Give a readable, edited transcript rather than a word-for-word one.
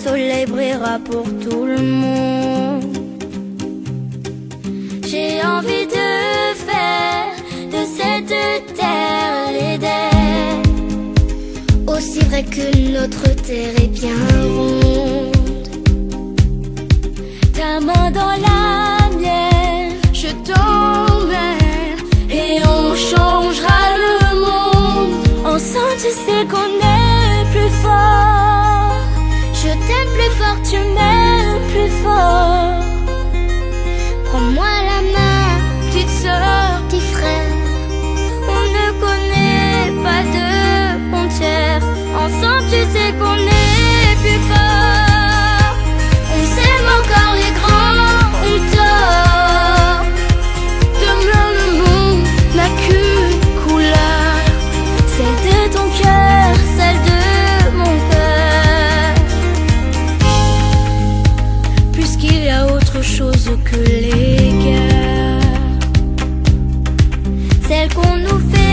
soleil brillera pour tout le monde. J'ai envie de faire de cette terre l'Éden. Aussi vrai que notre terre est bien ronde. Ta main dans la mienne, je t'emmène et on changera le monde. Ensemble tu sais qu'on est plus fort. Je t'aime plus fort, tu m'aimes plus fort. Prends-moi la main, petite sœur, petit frère. On ne connaît pas de frontières. Ensemble tu sais qu'on est plus fort. On s'aime encore les grands, on tord. Demain le monde n'a qu'une couleur, celle de ton cœur, celle de mon cœur. Puisqu'il y a autre chose que les guerres, celle qu'on nous fait